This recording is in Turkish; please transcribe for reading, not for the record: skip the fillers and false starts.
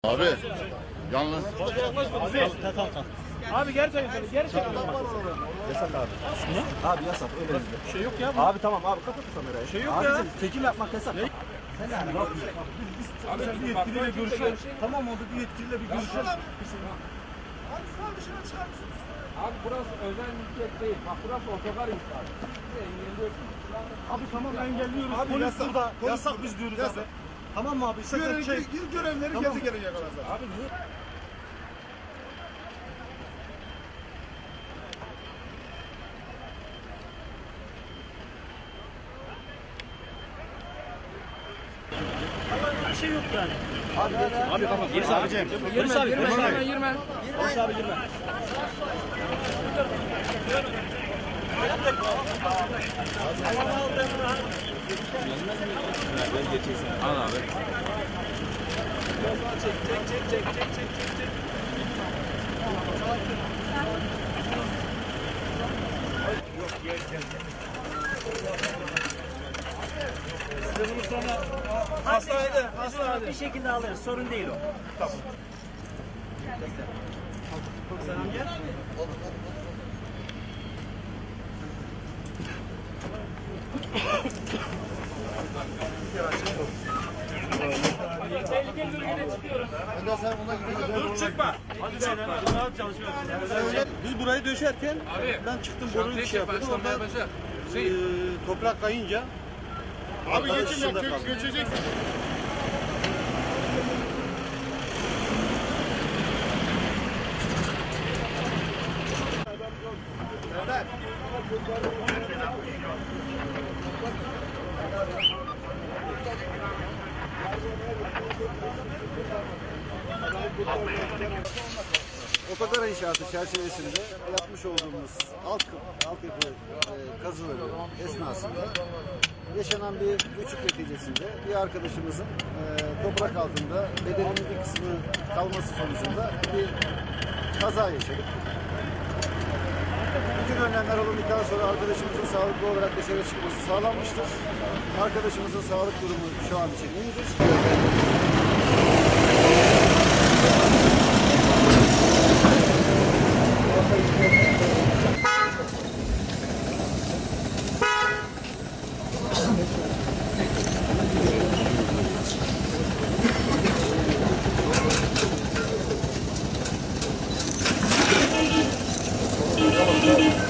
Abi yalnız Abi gerçekten Yasak abi. Ne? Abi yasak öyle mi? Bir şey yok ya. Abi tamam abi kapat kamerayı. Şey yok abi, ya. Çekim yapmak yasak. Ne? Sen yani ne yapıyorsun? Abi bir yetkiliyle görüşelim. Tamam oldu, bir yetkiliyle bir görüşelim. Abi burası özel mülkiyet değil. Bak burası otogar inşaatı. Siz engelliyorsunuz. Abi tamam engelliyoruz. Abi Polis yasak, burada. yasak. Yasak biz diyoruz Yasak. abi. Tamam mı abi? Sakın şey. Görevleri Tamam. gezi gelecek arkadaşlar. Abi niye? Bir şey yok yani. Abi tamam. Polis abicim. Polis abi. Girme, Polis abi. girme. Polis abi girme. Al abi. Çek. Size bunu sonra hastanede. Bir şekilde alırız. Sorun değil o. Selam gel. Tehlikeli bölgede çıkıyoruz. Dur çıkma. Hadi çıkma. Rahat çalışıyoruz. Biz burayı döşerken ben çıktım boruyu bir şey yapıyordum. Orada toprak kayınca abi geçeceksin. Otogar inşaatı çerçevesinde yapmış olduğumuz altyapı kazıları esnasında yaşanan bir göçük neticesinde bir arkadaşımızın toprak altında bedeninin bir kısmı kalması sonucunda bir kaza yaşadık. Bütün önlemler alındıktan sonra arkadaşımızın sağlıklı olarak dışarı çıkması sağlanmıştır. Arkadaşımızın sağlık durumu şu an için iyidir. Tamam.